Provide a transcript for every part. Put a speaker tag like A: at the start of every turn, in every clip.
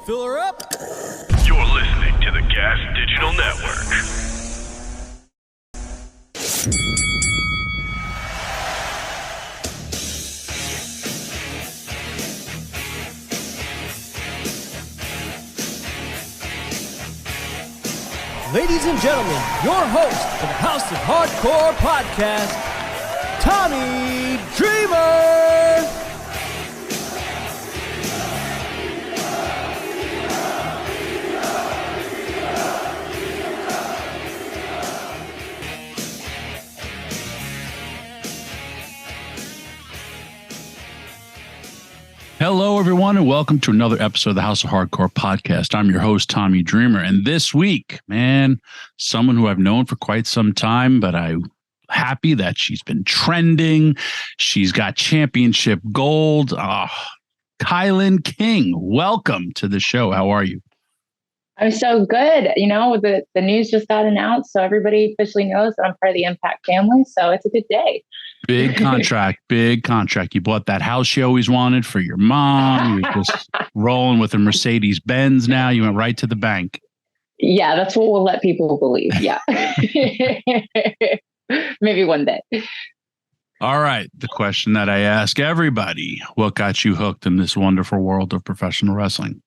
A: Fill her up.
B: You're listening to the Gas Digital Network.
A: Ladies and gentlemen, your host for the House of Hardcore podcast, Tommy Dreamer.
C: Hello, everyone, and welcome to another episode of the House of Hardcore podcast. I'm your host, Tommy Dreamer, and this week, man, someone who I've known for quite some time, but I'm happy that she's been trending. She's got championship gold. KiLynn King, welcome to the show. How are you?
D: I'm so good. You know, the news just got announced, so everybody officially knows that I'm part of the Impact family, so it's a good day.
C: Big contract, big contract. You bought that house you always wanted for your mom. You're just rolling with a Mercedes Benz now. You went right to the bank.
D: Yeah, that's what we'll let people believe. Yeah. Maybe one day.
C: All right. The question that I ask everybody, what got you hooked in this wonderful world of professional wrestling?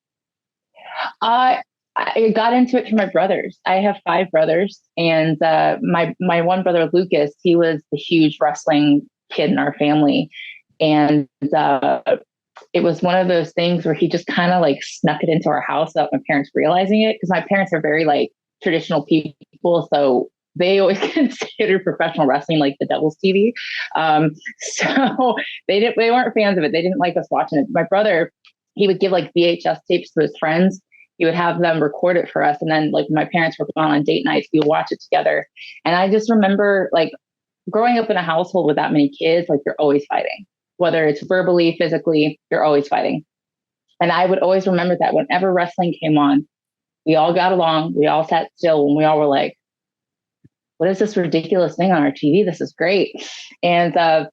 D: I got into it through my brothers. I have 5 brothers, and my one brother, Lucas, he was the huge wrestling kid in our family. And it was one of those things where he just kind of like snuck it into our house without my parents realizing it, because my parents are very like traditional people. So they always considered professional wrestling like the devil's TV. So they weren't fans of it. They didn't like us watching it. My brother, he would give like VHS tapes to his friends. He would have them record it for us. And then like my parents were gone on date nights, we would watch it together. And I just remember like growing up in a household with that many kids, like you're always fighting, whether it's verbally, physically, you're always fighting. And I would always remember that whenever wrestling came on, we all got along, we all sat still, and we all were like, what is this ridiculous thing on our TV? This is great. And I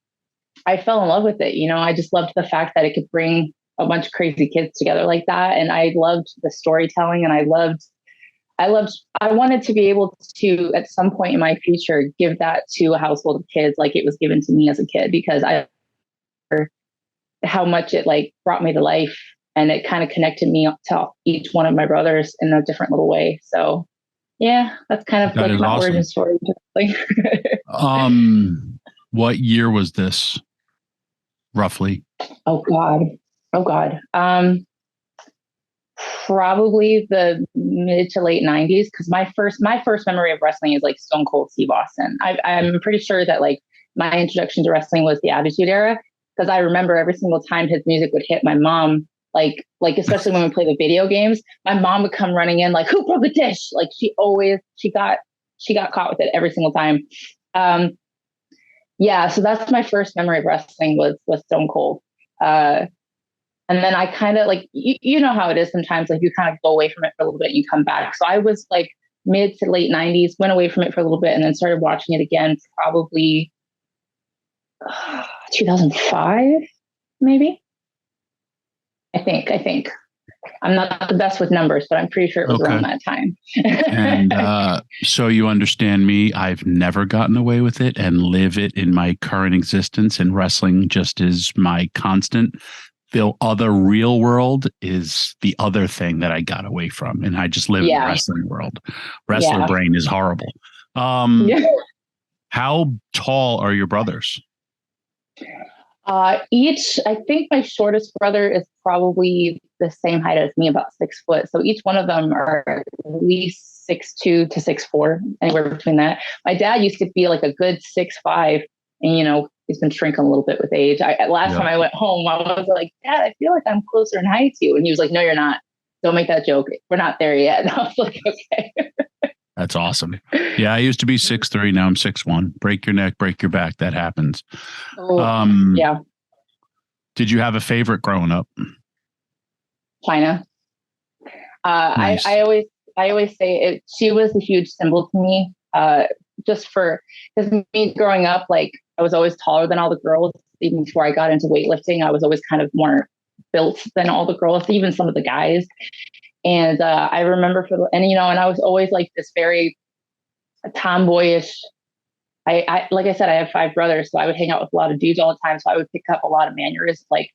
D: fell in love with it. You know, I just loved the fact that it could bring a bunch of crazy kids together like that. And I loved the storytelling, and I wanted to be able to, at some point in my future, give that to a household of kids like it was given to me as a kid, because I how much it like brought me to life, and it kind of connected me to each one of my brothers in a different little way. So yeah, that's kind of like my origin story.
C: What year was this roughly?
D: Oh God. Probably the mid to late 90s, because my first memory of wrestling is like Stone Cold Steve Austin. I'm pretty sure that like my introduction to wrestling was the Attitude Era, because I remember every single time his music would hit, my mom, like especially when we play the video games, my mom would come running in like, who broke the dish? Like she got caught with it every single time. Yeah, so that's my first memory of wrestling was Stone Cold. And then I kind of like, you know how it is sometimes, like you kind of go away from it for a little bit and you come back. So I was like mid to late 90s, went away from it for a little bit, and then started watching it again probably 2005, maybe. I think. I'm not the best with numbers, but I'm pretty sure it was around that time.
C: And so you understand me, I've never gotten away with it and live it in my current existence, and wrestling just is my constant. The other real world is the other thing that I got away from, and I just live in the wrestling world. Wrestler brain is horrible. How tall are your brothers?
D: I think my shortest brother is probably the same height as me, about 6 foot. So each one of them are at least 6'2" to 6'4", anywhere between that. My dad used to be like a good 6'5", and you know, he's been shrinking a little bit with age. Last time I went home, I was like, Dad, I feel like I'm closer in height to you. And he was like, no, you're not. Don't make that joke. We're not there yet. And I was like, okay.
C: That's awesome. Yeah, I used to be 6'3". Now I'm 6'1". Break your neck, break your back. That happens.
D: Yeah.
C: Did you have a favorite growing up?
D: China.
C: Nice.
D: I always say it. She was a huge symbol to me. Because me growing up, like I was always taller than all the girls. Even before I got into weightlifting, I was always kind of more built than all the girls, even some of the guys. And I remember and I was always like this very tomboyish. Like I said, I have 5 brothers, so I would hang out with a lot of dudes all the time. So I would pick up a lot of mannerisms. Like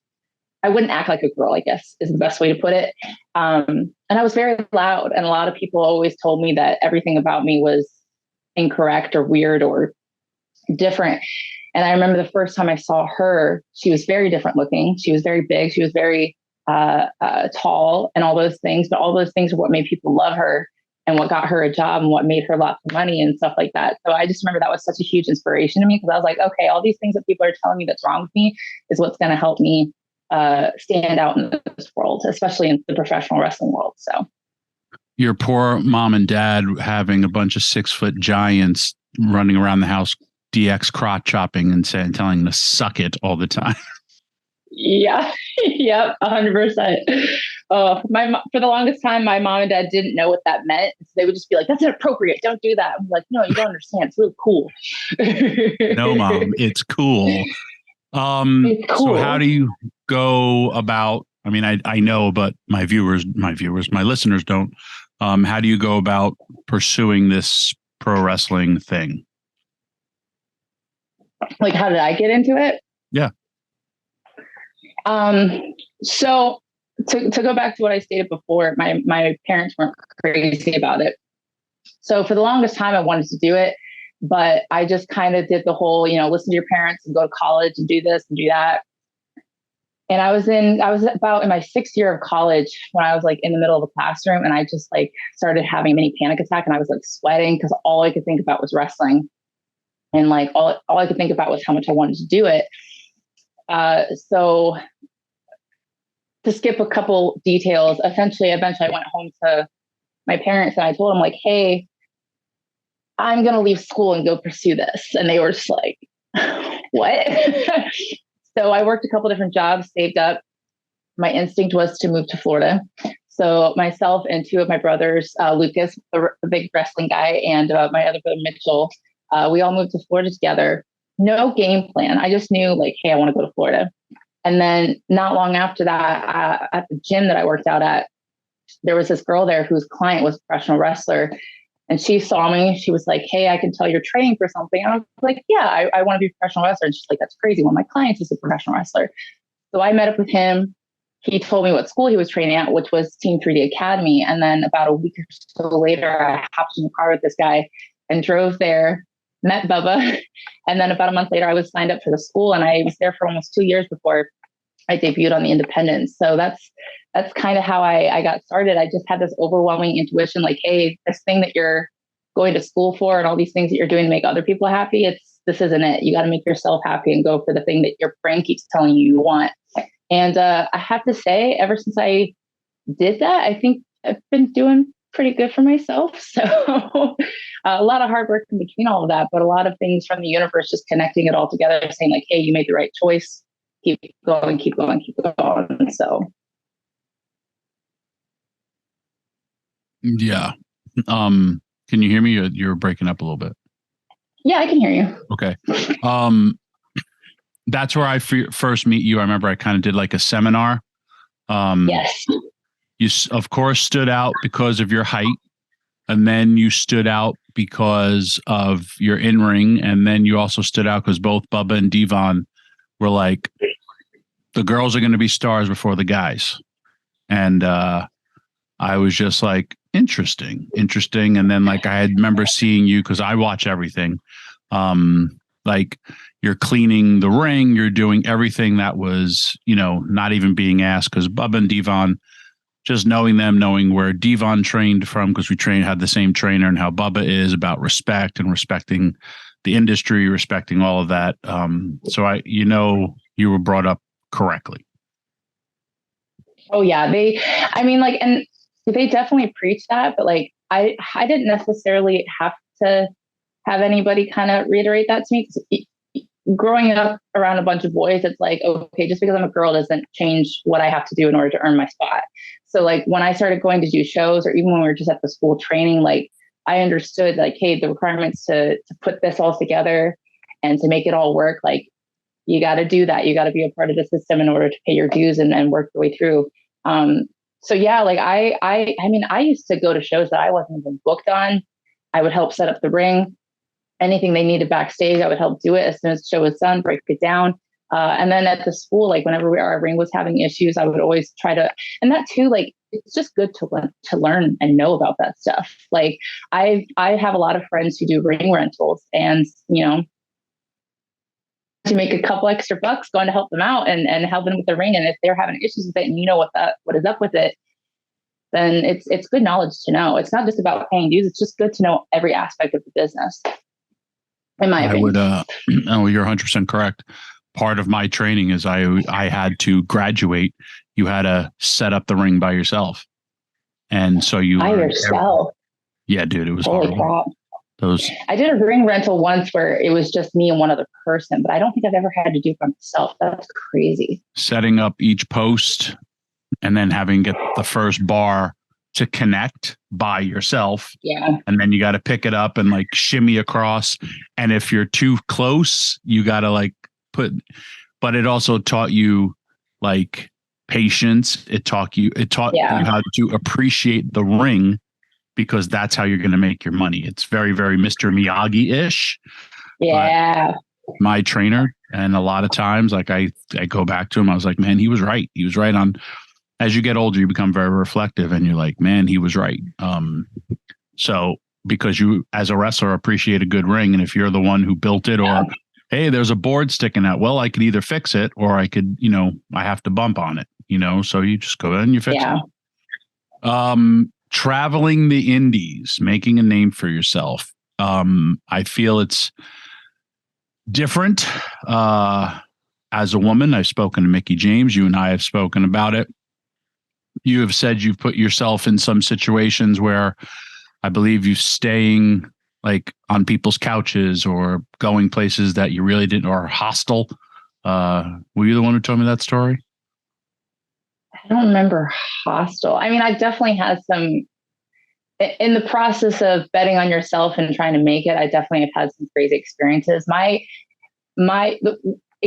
D: I wouldn't act like a girl, I guess is the best way to put it. And I was very loud. And a lot of people always told me that everything about me was incorrect or weird or different. And I remember the first time I saw her, she was very different looking. She was very big. She was very tall and all those things. But all those things are what made people love her and what got her a job and what made her lots of money and stuff like that. So I just remember that was such a huge inspiration to me because I was like, okay, all these things that people are telling me that's wrong with me is what's going to help me stand out in this world, especially in the professional wrestling world. So
C: your poor mom and dad having a bunch of 6-foot giants running around the house, DX crotch chopping and telling them to suck it all the time.
D: Yeah. Yep. 100%. For the longest time, my mom and dad didn't know what that meant. So they would just be like, that's inappropriate. Don't do that. I'm like, no, you don't understand. It's really cool.
C: No, mom, it's cool.
D: It's cool.
C: So how do you go about, I mean, I know, but my listeners don't. How do you go about pursuing this pro wrestling thing?
D: Like, how did I get into it?
C: Yeah.
D: So to go back to what I stated before, my parents weren't crazy about it. So for the longest time, I wanted to do it, but I just kind of did the whole, listen to your parents and go to college and do this and do that. And I was about in my 6th year of college when I was like in the middle of the classroom and I just like started having a mini panic attack and I was like sweating because all I could think about was wrestling. And like all I could think about was how much I wanted to do it. So to skip a couple details, eventually I went home to my parents and I told them like, hey, I'm going to leave school and go pursue this. And they were just like, what? So I worked a couple different jobs, saved up. My instinct was to move to Florida. So myself and 2 of my brothers, Lucas, the big wrestling guy, and my other brother, Mitchell, we all moved to Florida together. No game plan. I just knew like, hey, I want to go to Florida. And then not long after that, at the gym that I worked out at, there was this girl there whose client was a professional wrestler. And she saw me. She was like, hey, I can tell you're training for something. And I was like, yeah, I want to be a professional wrestler. And she's like, that's crazy. One of my clients is a professional wrestler. So I met up with him. He told me what school he was training at, which was Team 3D Academy. And then about a week or so later, I hopped in the car with this guy and drove there, met Bubba. And then about a month later, I was signed up for the school. And I was there for almost 2 years before I debuted on the independents. So that's kind of how I got started. I just had this overwhelming intuition, like, hey, this thing that you're going to school for and all these things that you're doing to make other people happy, this isn't it. You got to make yourself happy and go for the thing that your brain keeps telling you want. And I have to say, ever since I did that, I think I've been doing pretty good for myself. So a lot of hard work in between all of that, but a lot of things from the universe just connecting it all together, saying like, hey, you made the right choice. Keep going, keep going, keep going. So.
C: Yeah. Can you hear me? You're breaking up a little bit.
D: Yeah, I can hear you.
C: Okay. That's where I first meet you. I remember I kind of did like a seminar.
D: Yes.
C: You, of course, stood out because of your height. And then you stood out because of your in-ring. And then you also stood out because both Bubba and Devon were like, the girls are going to be stars before the guys. And I was just like, interesting. And then like I remember seeing you because I watch everything. Like you're cleaning the ring, you're doing everything that was, not even being asked because Bubba and Devon, just knowing them, knowing where Devon trained from, because we had the same trainer, and how Bubba is about respect and respecting the industry, respecting all of that. So you were brought up correctly.
D: Oh yeah. And they definitely preach that, but like, I didn't necessarily have to have anybody kind of reiterate that to me. 'Cause growing up around a bunch of boys, it's like, okay, just because I'm a girl doesn't change what I have to do in order to earn my spot. So like when I started going to do shows, or even when we were just at the school training, like I understood like, hey, the requirements to put this all together and to make it all work, like You got to do that. You got to be a part of the system in order to pay your dues and work your way through. So yeah, like I mean, I used to go to shows that I wasn't even booked on. I would help set up the ring. Anything they needed backstage, I would help do it as soon as the show was done, break it down. And then at the school, like whenever our ring was having issues, I would always try to, and that too, like, it's just good to learn and know about that stuff. Like I have a lot of friends who do ring rentals, and, you know, to make a couple extra bucks, going to help them out and help them with the ring. And if they're having issues with it and you know what is up with it, then it's good knowledge to know. It's not just about paying dues. It's just good to know every aspect of the business. In my opinion.
C: Oh, you're 100% correct. Part of my training is I had to graduate. You had to set up the ring by yourself. And so you
D: by yourself.
C: Yeah, dude, it was
D: holy
C: horrible.
D: Crap. I did a ring rental once where it was just me and one other person, but I don't think I've ever had to do it by myself. That's crazy.
C: Setting up each post and then having get the first bar to connect by yourself.
D: Yeah.
C: And then you got to pick it up and like shimmy across. And if you're too close, you got to like but it also taught you like patience. It taught you how to appreciate the ring, because that's how you're going to make your money. It's very, very Mr. Miyagi-ish.
D: Yeah.
C: But my trainer, and a lot of times, like I go back to him, I was like, man, he was right. He was right on. As you get older, you become very reflective and you're like, man, he was right. So because you, as a wrestler, appreciate a good ring. And if you're the one who built it, or, hey, there's a board sticking out, well, I could either fix it or I could, I have to bump on it, so you just go ahead and you fix it. Traveling the indies, making a name for yourself. I feel it's different. As a woman, I've spoken to Mickie James. You and I have spoken about it. You have said you've put yourself in some situations where I believe you staying like on people's couches or going places that you really didn't, or hostile. Were you the one who told me that story?
D: I don't remember hostile. I mean, I definitely had some in the process of betting on yourself and trying to make it. I definitely have had some crazy experiences. It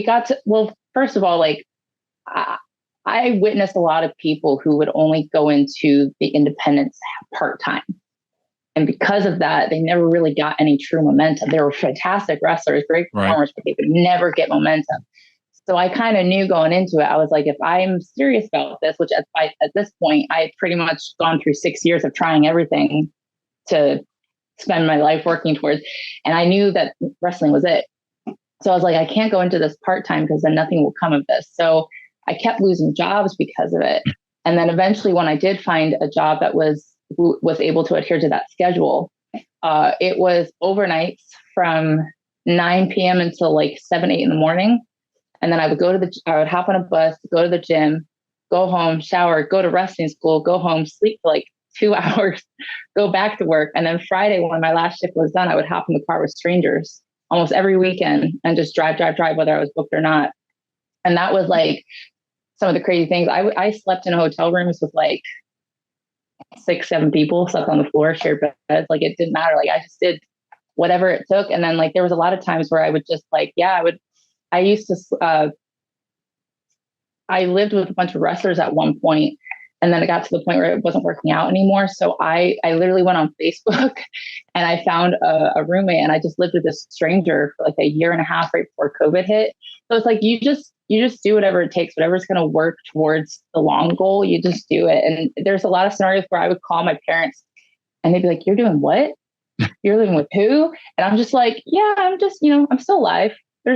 D: got to, well, first of all, like I witnessed a lot of people who would only go into the independents part-time. And because of that, they never really got any true momentum. They were fantastic wrestlers, great performers, but they could never get momentum. So I kind of knew going into it, I was like, if I'm serious about this, which at this point, I had pretty much gone through 6 years of trying everything to spend my life working towards. And I knew that wrestling was it. So I was like, I can't go into this part-time because then nothing will come of this. So I kept losing jobs because of it. And then eventually when I did find a job that was able to adhere to that schedule, it was overnights from 9 p.m. until like 7, 8 in the morning. And then I would I would hop on a bus, go to the gym, go home, shower, go to wrestling school, go home, sleep for like 2 hours, go back to work. And then Friday, when my last shift was done, I would hop in the car with strangers almost every weekend and just drive, whether I was booked or not. And that was like some of the crazy things. I slept in hotel rooms with like 6, 7 people, slept on the floor, shared beds. Like it didn't matter. Like I just did whatever it took. And then like there was a lot of times where I would just like, I used to, I lived with a bunch of wrestlers at one point, and then it got to the point where it wasn't working out anymore. So I literally went on Facebook and I found a roommate, and I just lived with this stranger for like a year and a half right before COVID hit. So it's like, you just do whatever it takes, whatever's going to work towards the long goal, you just do it. And there's a lot of scenarios where I would call my parents and they'd be like, you're doing what? You're living with who? And I'm just like, yeah, I'm just, I'm still alive.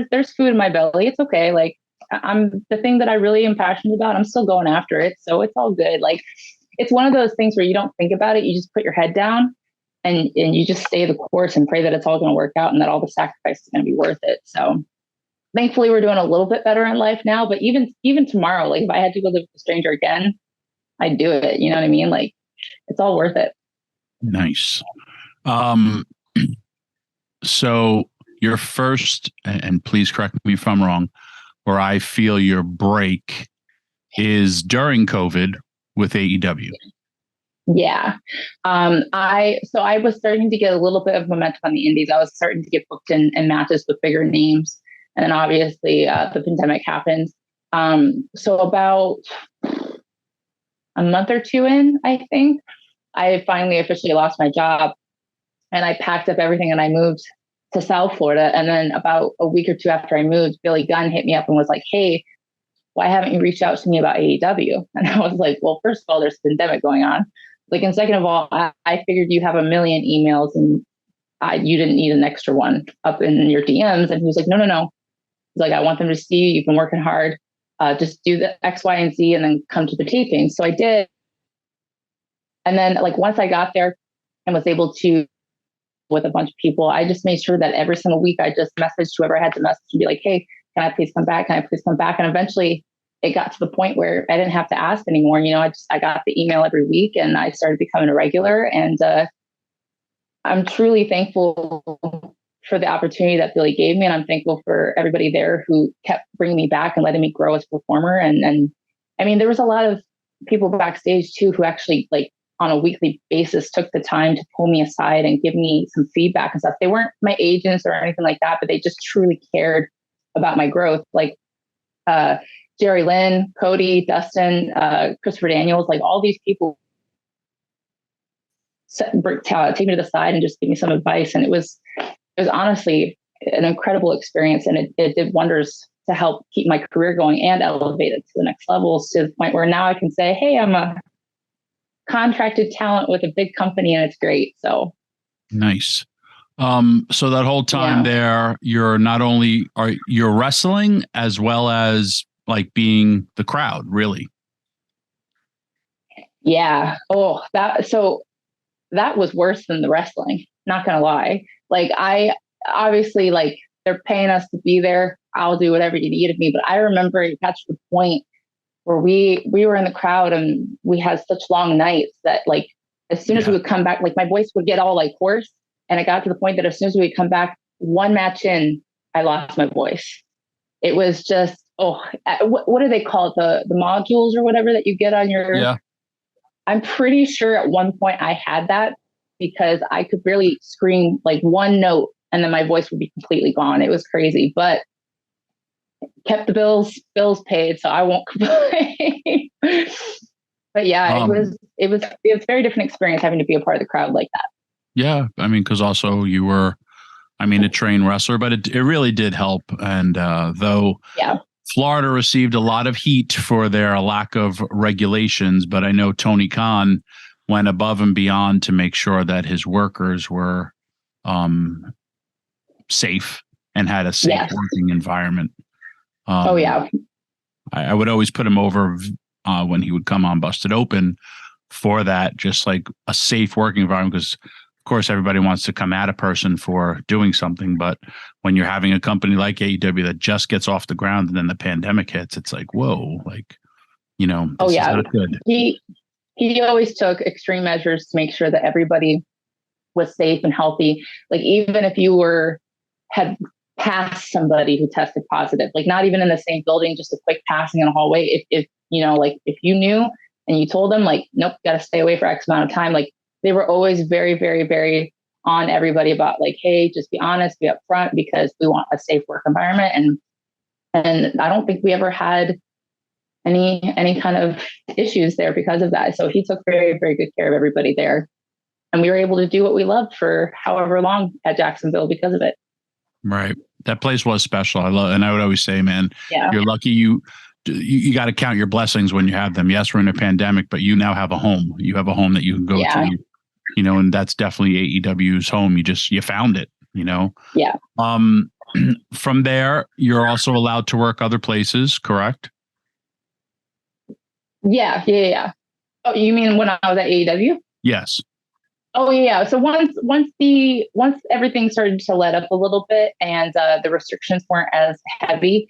D: There's food in my belly. It's okay. Like I'm the thing that I really am passionate about. I'm still going after it. So it's all good. Like it's one of those things where you don't think about it. You just put your head down and you just stay the course and pray that it's all going to work out and that all the sacrifice is going to be worth it. So thankfully we're doing a little bit better in life now, but even tomorrow, like if I had to go live with a stranger again, I'd do it. You know what I mean? Like it's all worth it.
C: Nice. So your first, and please correct me if I'm wrong, or I feel your break is during COVID with AEW.
D: Yeah. I was starting to get a little bit of momentum on the indies. I was starting to get booked in matches with bigger names. And then obviously the pandemic happened. So about a month or two in, I think, I finally officially lost my job, and I packed up everything and I moved to South Florida. And then about a week or two after I moved, Billy Gunn hit me up and was like, "Hey, why haven't you reached out to me about AEW?" And I was like, "Well, first of all, there's a pandemic going on. Like, and second of all, I figured you have a million emails and you didn't need an extra one up in your DMs." And he was like, "No, no, no." He's like, "I want them to see you've been working hard. Just do the X, Y, and Z and then come to the taping." So I did. And then like once I got there and was able to with a bunch of people, I just made sure that every single week I just messaged whoever I had to message and be like, "Hey, can I please come back? Can I please come back?" And eventually it got to the point where I didn't have to ask anymore. I got the email every week and I started becoming a regular. And I'm truly thankful for the opportunity that Billy gave me. And I'm thankful for everybody there who kept bringing me back and letting me grow as a performer. And I mean, there was a lot of people backstage too, who actually like on a weekly basis took the time to pull me aside and give me some feedback and stuff. They weren't my agents or anything like that, but they just truly cared about my growth. Like Jerry Lynn, Cody, Dustin, Christopher Daniels, like all these people take me to the side and just give me some advice. And it was honestly an incredible experience. And it did wonders to help keep my career going and elevate it to the next levels, to the point where now I can say, "Hey, I'm a contracted talent with a big company and it's great." So
C: Nice. So that whole time there, you're you're wrestling as well as like being the crowd, really.
D: Yeah. Oh, that was worse than the wrestling. Not gonna lie. Like I obviously like they're paying us to be there. I'll do whatever you need of me. But I remember it got to the point where we were in the crowd and we had such long nights that like as soon as we would come back, like my voice would get all like hoarse. And it got to the point that as soon as we would come back, one match in, I lost my voice. It was just, what do they call it? The modules or whatever that you get on your.
C: Yeah.
D: I'm pretty sure at one point I had that because I could barely scream like one note and then my voice would be completely gone. It was crazy, but kept the bills paid, so I won't complain. But yeah, it was a very different experience having to be a part of the crowd like that.
C: Yeah, I mean, because also you were, a trained wrestler, but it really did help. And though Florida received a lot of heat for their lack of regulations, but I know Tony Khan went above and beyond to make sure that his workers were safe and had a safe working environment. I would always put him over when he would come on Busted Open for that, just like a safe working environment, because of course everybody wants to come at a person for doing something, but when you're having a company like AEW that just gets off the ground and then the pandemic hits, it's like, whoa, like, this is not good.
D: He always took extreme measures to make sure that everybody was safe and healthy. Like even if you had passed somebody who tested positive, like not even in the same building, just a quick passing in a hallway. If you knew and you told them like, nope, got to stay away for X amount of time. Like they were always very, very, very on everybody about like, hey, just be honest, be upfront, because we want a safe work environment. And I don't think we ever had any kind of issues there because of that. So he took very, very good care of everybody there. And we were able to do what we loved for however long at Jacksonville because of it.
C: Right. That place was special. And I would always say, man, you're lucky you got to count your blessings when you have them. Yes, we're in a pandemic, but you now have a home. You have a home that you can go to, and that's definitely AEW's home. You found it,
D: Yeah.
C: From there, you're also allowed to work other places, correct?
D: Yeah. Oh, you mean when I was at AEW?
C: Yes.
D: Oh yeah. So once everything started to let up a little bit and the restrictions weren't as heavy,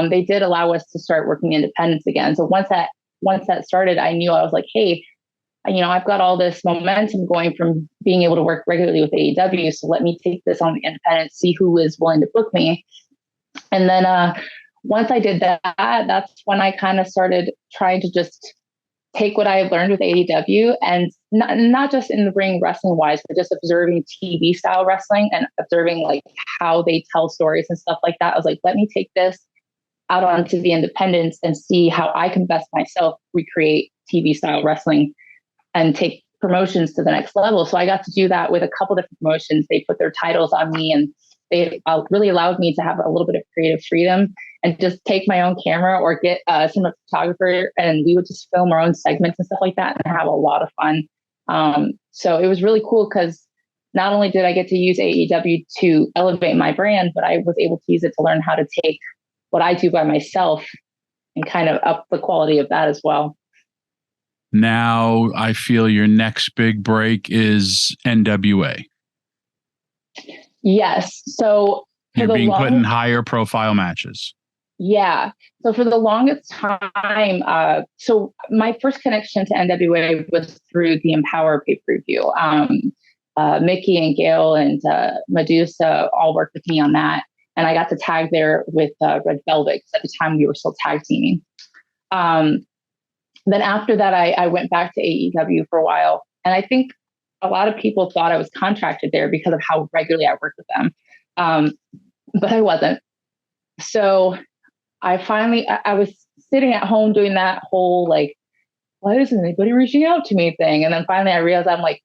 D: they did allow us to start working independence again. So once that started, I knew I was like, hey, I've got all this momentum going from being able to work regularly with AEW. So let me take this on the independent, see who is willing to book me. And then once I did that, that's when I kind of started trying to just take what I learned with AEW and not just in the ring wrestling wise, but just observing TV style wrestling and observing like how they tell stories and stuff like that. I was like, let me take this out onto the independents and see how I can best myself recreate TV style wrestling and take promotions to the next level. So I got to do that with a couple different promotions. They put their titles on me and they really allowed me to have a little bit of creative freedom and just take my own camera or get some photographer, and we would just film our own segments and stuff like that and have a lot of fun. So it was really cool because not only did I get to use AEW to elevate my brand, but I was able to use it to learn how to take what I do by myself and kind of up the quality of that as well.
C: Now I feel your next big break is NWA.
D: Yes. So
C: you're being put in higher profile matches.
D: Yeah. So for the longest time, so my first connection to NWA was through the Empower pay-per-view. Mickey and Gail and Medusa all worked with me on that. And I got to tag there with Red Velvet because at the time we were still tag teaming. Then after that, I went back to AEW for a while. And I think a lot of people thought I was contracted there because of how regularly I worked with them. But I wasn't. So I was sitting at home doing that whole, like, why isn't anybody reaching out to me thing? And then finally I realized, I'm like,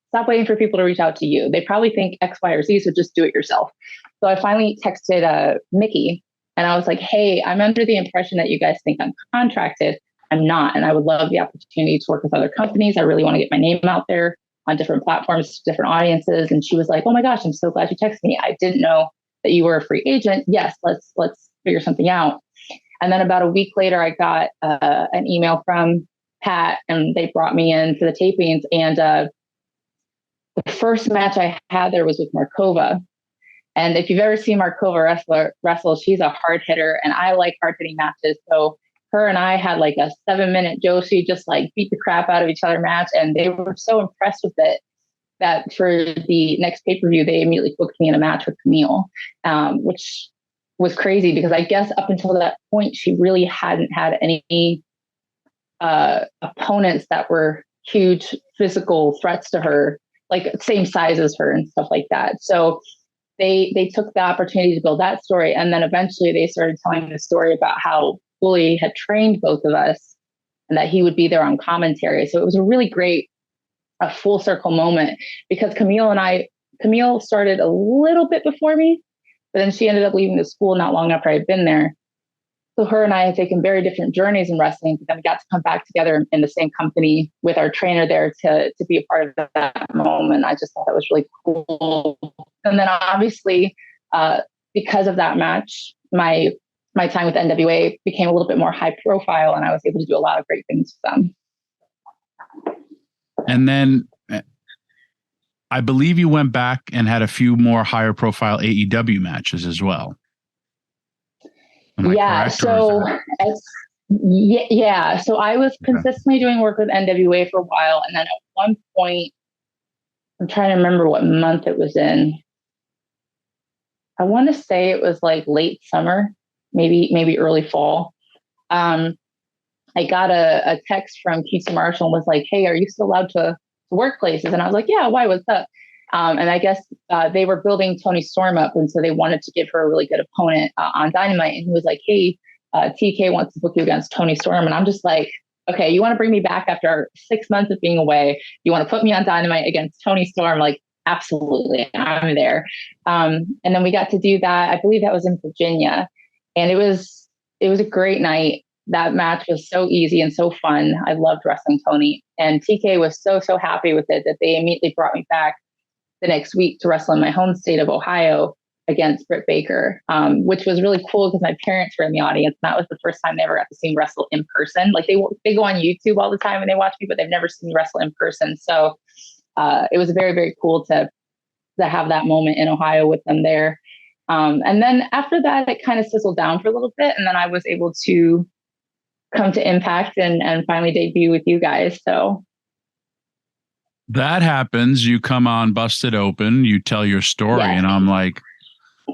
D: stop waiting for people to reach out to you. They probably think X, Y, or Z, so just do it yourself. So I finally texted Mickey and I was like, hey, I'm under the impression that you guys think I'm contracted. I'm not. And I would love the opportunity to work with other companies. I really want to get my name out there on different platforms, different audiences. And she was like, oh my gosh, I'm so glad you texted me. I didn't know that you were a free agent. Yes, let's figure something out. And then about a week later, I got an email from Pat and they brought me in for the tapings. And the first match I had there was with Markova. And if you've ever seen Markova wrestle, she's a hard hitter and I like hard hitting matches. So her and I had like a 7-minute Joshi, just like beat the crap out of each other match. And they were so impressed with it that for the next pay-per-view, they immediately booked me in a match with Camille, which was crazy because I guess up until that point, she really hadn't had any opponents that were huge physical threats to her, like same size as her and stuff like that. So they took the opportunity to build that story. And then eventually they started telling the story about how Bully had trained both of us and that he would be there on commentary. So it was a really great, a full circle moment because Camille started a little bit before me, but then she ended up leaving the school not long after I'd been there. So her and I had taken very different journeys in wrestling, but then we got to come back together in the same company with our trainer there to be a part of that moment. I just thought that was really cool. And then obviously, because of that match, my time with NWA became a little bit more high profile and I was able to do a lot of great things with them.
C: And then I believe you went back and had a few more higher profile AEW matches as well.
D: Yeah. So So I was consistently doing work with NWA for a while. And then at one point, I'm trying to remember what month it was in. I want to say it was like late summer, maybe early fall. I got a text from QT Marshall and was like, hey, are you still allowed to work places? And I was like, yeah, why? What's up? And I guess they were building Toni Storm up. And so they wanted to give her a really good opponent on Dynamite. And he was like, hey, TK wants to book you against Toni Storm. And I'm just like, okay, you want to bring me back after 6 months of being away? You want to put me on Dynamite against Toni Storm? Like, absolutely, I'm there. And then we got to do that. I believe that was in Virginia. And it was a great night. That match was so easy and so fun. I loved wrestling Toni. And TK was so happy with it that they immediately brought me back the next week to wrestle in my home state of Ohio against Britt Baker, which was really cool because my parents were in the audience. And that was the first time they ever got to see me wrestle in person. Like they go on YouTube all the time and they watch me, but they've never seen me wrestle in person. So it was very, very cool to have that moment in Ohio with them there. And then after that, it kind of sizzled down for a little bit. And then I was able to come to Impact and finally debut with you guys. So
C: that happens. You come on Busted Open, you tell your story, and I'm like,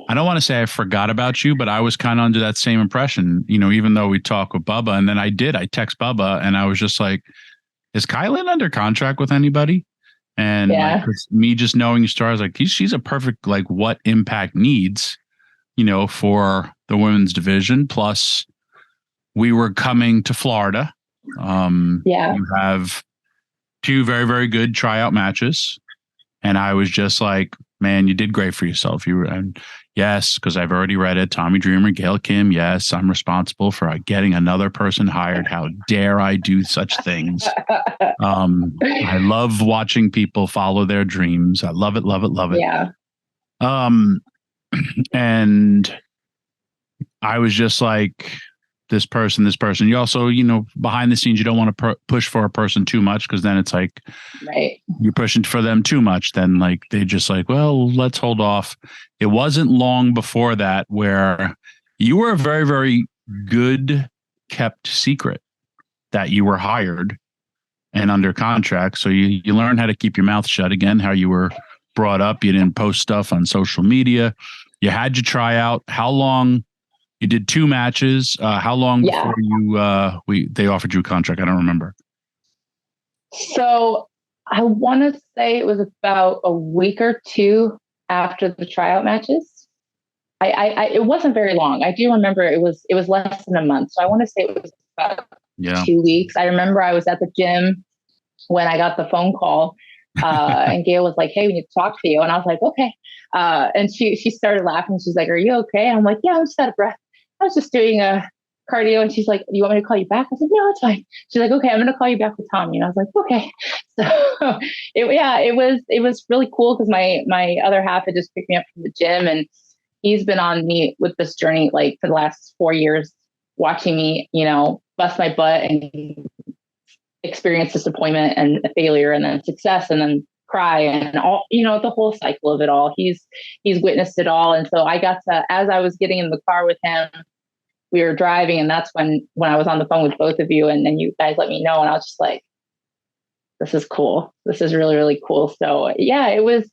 C: I don't want to say I forgot about you, but I was kind of under that same impression, even though we talk with Bubba. And then I text Bubba and I was just like, is KiLynn under contract with anybody? And like, 'cause me just knowing your story, I was like, she's a perfect, like, what Impact needs, for the women's division. Plus we were coming to Florida. You have 2 very, very good tryout matches. And I was just like, man, you did great for yourself. And yes, because I've already read it. Tommy Dreamer, Gail Kim. Yes, I'm responsible for getting another person hired. How dare I do such things? I love watching people follow their dreams. I love it, love it, love it.
D: Yeah.
C: And I was just like, this person. You also, behind the scenes, you don't want to push for a person too much, because then it's like,
D: right,
C: you're pushing for them too much. Then like, they just like, well, let's hold off. It wasn't long before that where you were a very, very good kept secret that you were hired and under contract. So you learn how to keep your mouth shut again, how you were brought up. You didn't post stuff on social media. You had your tryout. How long? You did 2 matches. How long before they offered you a contract? I don't remember.
D: So I want to say it was about a week or 2 after the tryout matches. It wasn't very long. I do remember it was less than a month. So I want to say it was about 2 weeks. I remember I was at the gym when I got the phone call, and Gail was like, "Hey, we need to talk to you." And I was like, "Okay." And she started laughing. She's like, "Are you okay?" And I'm like, "Yeah, I'm just out of breath. I was just doing a cardio." And she's like, "Do you want me to call you back?" I said, "No, it's fine." She's like, "Okay, I'm going to call you back with Tommy." And I was like, "Okay." So it was really cool, because my other half had just picked me up from the gym, and he's been on me with this journey like for the last 4 years, watching me, bust my butt and experience disappointment and failure and then success and then cry and all, the whole cycle of it all. He's witnessed it all. And so I got to, as I was getting in the car with him, we were driving, and that's when I was on the phone with both of you, and then you guys let me know, and I was just like, this is cool. This is really, really cool. So yeah, it was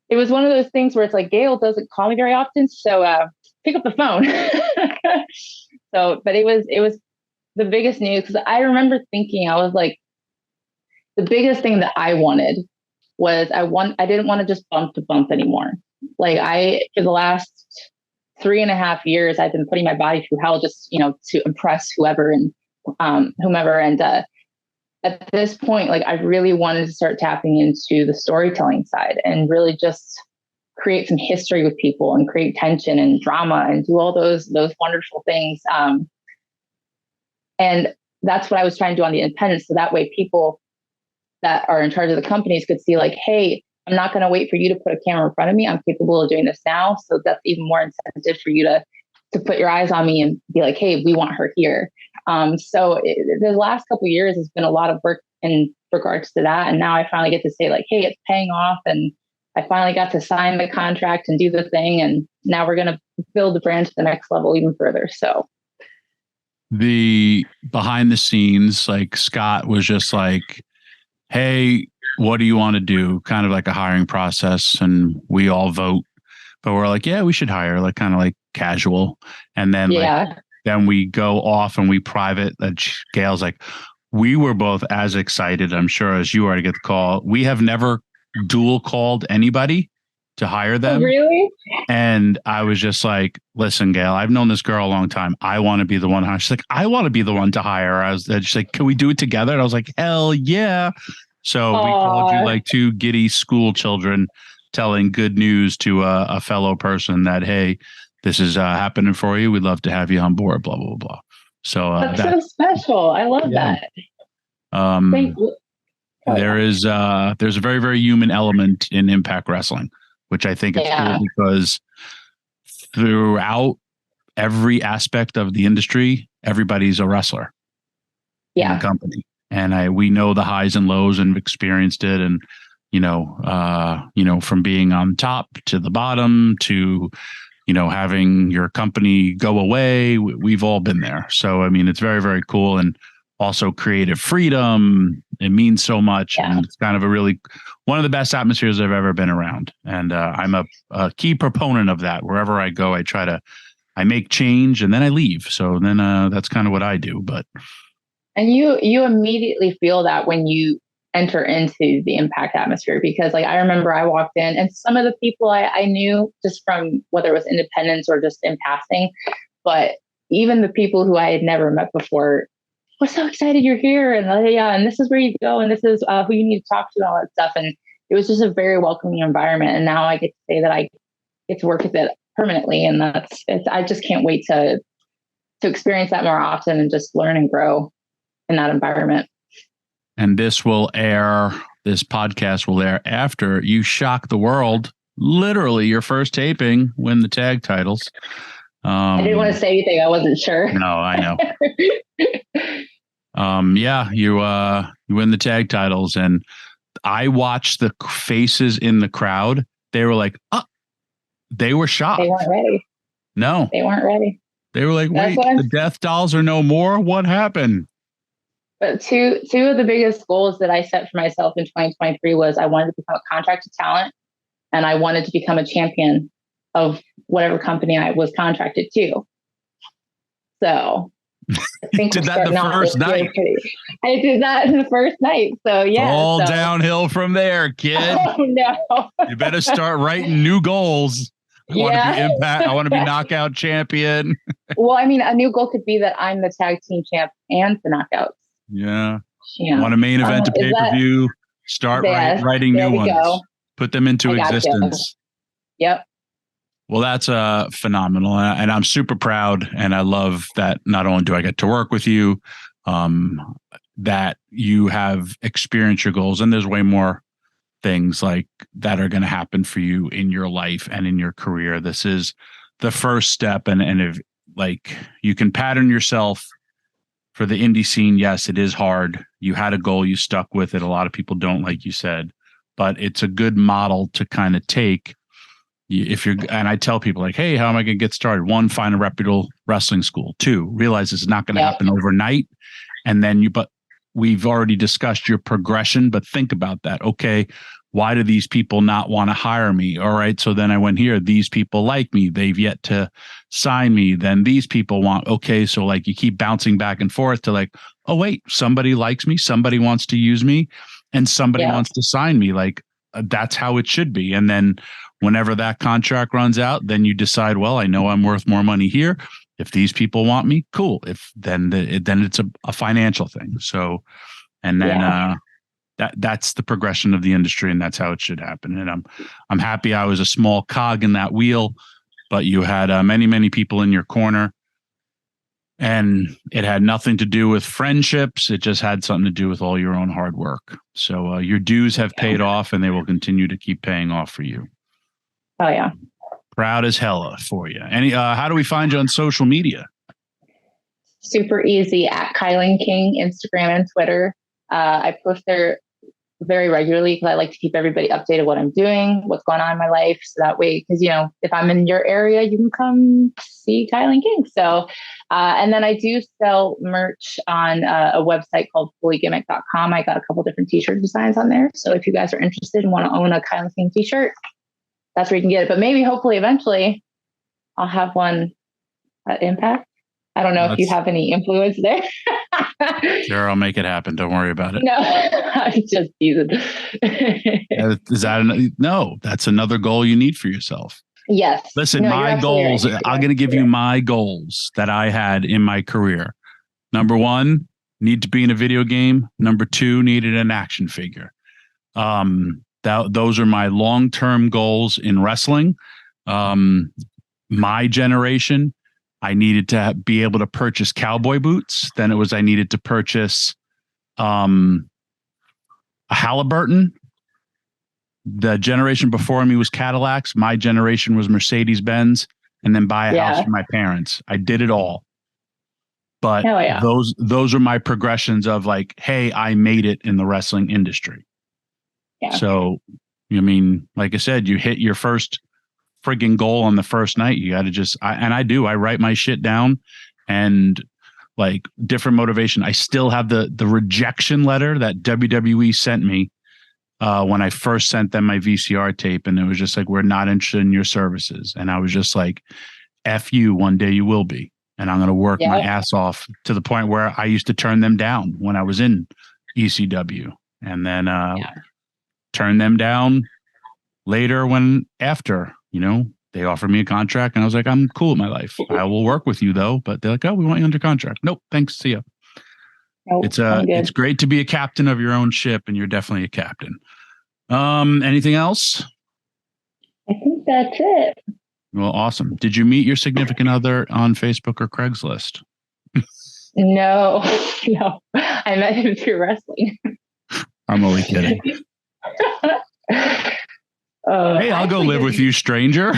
D: one of those things where it's like, Gail doesn't call me very often, so pick up the phone. But it was the biggest news, because I remember thinking, I was like, the biggest thing that I wanted was I didn't want to just bump to bump anymore. Like for the last 3.5 years, I've been putting my body through hell just, to impress whoever and whomever. And at this point, like, I really wanted to start tapping into the storytelling side and really just create some history with people and create tension and drama and do all those wonderful things. And that's what I was trying to do on the independent. So that way people that are in charge of the companies could see, like, hey, I'm not going to wait for you to put a camera in front of me. I'm capable of doing this now. So that's even more incentive for you to put your eyes on me and be like, hey, we want her here. The last couple of years has been a lot of work in regards to that. And now I finally get to say, like, hey, it's paying off. And I finally got to sign the contract and do the thing. And now we're going to build the brand to the next level even further. So
C: the behind the scenes, like, Scott was just like, hey, what do you want to do? Kind of like a hiring process. And we all vote, but we're like, yeah, we should hire, like, kind of like casual. And then, then we go off and we private. Gail's like, we were both as excited, I'm sure, as you are to get the call. We have never dual called anybody to hire them.
D: Oh, really?
C: And I was just like, listen, Gail, I've known this girl a long time. I want to be the one to hire. She's like, I want to be the one to hire. She's like, can we do it together? And I was like, hell yeah. So we called you like 2 giddy school children telling good news to a fellow person that, hey, this is happening for you. We'd love to have you on board, blah, blah, blah. So
D: that's so special. I love that. Thank you.
C: There's a very, very human element in Impact Wrestling, which I think is cool, because throughout every aspect of the industry, everybody's a wrestler in the company. And we know the highs and lows and experienced it. And, from being on top to the bottom to, having your company go away, we've all been there. So, I mean, it's very, very cool. And also creative freedom. It means so much.
D: Yeah.
C: And it's kind of one of the best atmospheres I've ever been around. And I'm a key proponent of that. Wherever I go, I make change and then I leave. So then that's kind of what I do.
D: And you immediately feel that when you enter into the impact atmosphere, because like I remember I walked in and some of the people I knew just from whether it was independence or just in passing, but even the people who I had never met before, we're so excited you're here, and yeah, and this is where you go, and this is who you need to talk to, and all that stuff. And it was just a very welcoming environment. And now I get to say that I get to work with it permanently, and I just can't wait to experience that more often and just learn and grow in that environment.
C: And this podcast will air after you shock the world. Literally your first taping, win the tag titles.
D: I didn't want to say anything. I wasn't sure.
C: No, I know. Yeah, you win the tag titles, and I watched the faces in the crowd. They were like, they were shocked.
D: They weren't ready.
C: No,
D: they weren't ready.
C: They were like, wait, the Death Dolls are no more? What happened?
D: But two of the biggest goals that I set for myself in 2023 was I wanted to become a contracted talent, and I wanted to become a champion of whatever company I was contracted to. So I think
C: did that the first night.
D: I did that in the first night. So yeah,
C: all downhill from there, kid.
D: Oh no!
C: You better start writing new goals. I want to be impact. I want to be knockout champion.
D: Well, I mean, a new goal could be that I'm the tag team champ and the knockouts.
C: Yeah. Want a main event to pay-per-view. Start writing new ones. Go. Put them into existence.
D: Yep.
C: Well, that's phenomenal. And I'm super proud. And I love that not only do I get to work with you, that you have experienced your goals. And there's way more things like that are going to happen for you in your life and in your career. This is the first step. And if like you can pattern yourself for the indie scene, yes, it is hard. You had a goal, you stuck with it. A lot of people don't, like you said, but it's a good model to kind of take. And I tell people like, hey, how am I going to get started? 1, find a reputable wrestling school. 2, realize it's not going to happen overnight. And then but we've already discussed your progression, but think about that. Okay, why do these people not want to hire me? All right, so then I went here. These people like me. They've yet to sign me. Then these people want, okay, so like you keep bouncing back and forth to like, oh, wait, somebody likes me. Somebody wants to use me and somebody wants to sign me. Like that's how it should be. And then whenever that contract runs out, then you decide, well, I know I'm worth more money here. If these people want me, cool. If then it's a financial thing. So, and then that's the progression of the industry, and that's how it should happen. And I'm happy I was a small cog in that wheel, but you had many people in your corner, and it had nothing to do with friendships. It just had something to do with all your own hard work. So your dues have paid off, and they will continue to keep paying off for you.
D: Oh yeah.
C: Proud as hella for you. How do we find you on social media?
D: Super easy at KiLynn King, Instagram and Twitter. I post there very regularly because I like to keep everybody updated what I'm doing, what's going on in my life. So that way, because, if I'm in your area, you can come see KiLynn King. So, and then I do sell merch on a website called fullygimmick.com. I got a couple different t-shirt designs on there. So if you guys are interested and want to own a KiLynn King t-shirt, that's where you can get it. But maybe, hopefully, eventually, I'll have one at Impact. I don't know if you have any influence there.
C: Sure, I'll make it happen. Don't worry about it.
D: No, I'm just teasing.
C: Is that no? That's another goal you need for yourself.
D: Yes.
C: Listen, my goals. Right. I'm going to give you my goals that I had in my career. Number 1, need to be in a video game. Number 2, needed an action figure. Those are my long-term goals in wrestling. My generation, I needed to be able to purchase cowboy boots. Then it was I needed to purchase a Halliburton. The generation before me was Cadillacs. My generation was Mercedes-Benz, and then buy a house for my parents. I did it all. But those are my progressions of like, hey, I made it in the wrestling industry. Yeah. So, I mean, like I said, you hit your first frigging goal on the first night. You got to I write my shit down. And like different motivation. I still have the rejection letter that WWE sent me when I first sent them my VCR tape, and it was just like, we're not interested in your services. And I was just like, F you, one day you will be. And I'm going to work my ass off to the point where I used to turn them down when I was in ECW, and then turn them down later after, they offered me a contract, and I was like, I'm cool with my life. I will work with you though. But they're like, oh, we want you under contract. Nope. Thanks. See ya. Nope, it's great to be a captain of your own ship, and you're definitely a captain. Anything else?
D: I think that's it.
C: Well, awesome. Did you meet your significant other on Facebook or Craigslist?
D: No. I met him through wrestling.
C: I'm only kidding. Hey, I'll go live with you, stranger.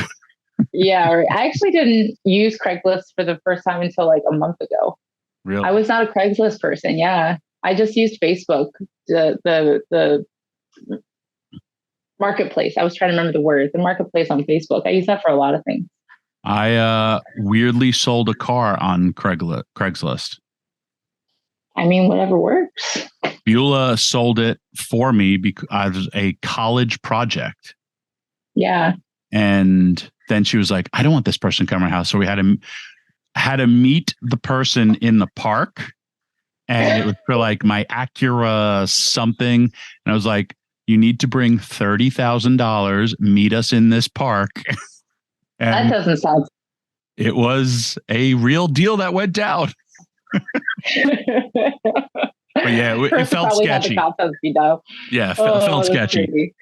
D: Yeah, I actually didn't use Craigslist for the first time until like a month ago.
C: Really?
D: I was not a Craigslist person. Yeah, I just used Facebook, the marketplace. I was trying to remember the word. The marketplace on Facebook. I use that for a lot of things.
C: I weirdly sold a car on Craigslist.
D: I mean, whatever works.
C: Beulah sold it for me because I was a college project.
D: Yeah.
C: And then she was like, I don't want this person to come to my house. So we had to meet the person in the park. And it was for like my Acura something. And I was like, you need to bring $30,000, meet us in this park.
D: That doesn't sound.
C: It was a real deal that went down. But yeah, it felt sketchy. Yeah, it felt sketchy. Crazy.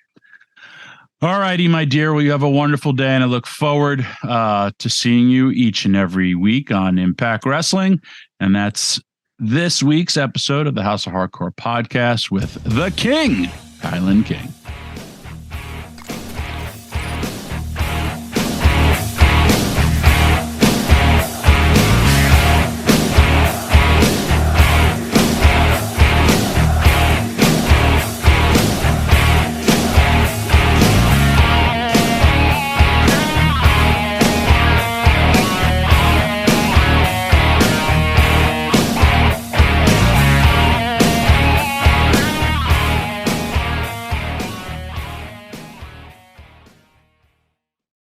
C: All righty, my dear. Well, you have a wonderful day, and I look forward to seeing you each and every week on Impact Wrestling. And that's this week's episode of the House of Hardcore podcast with the King, KiLynn King.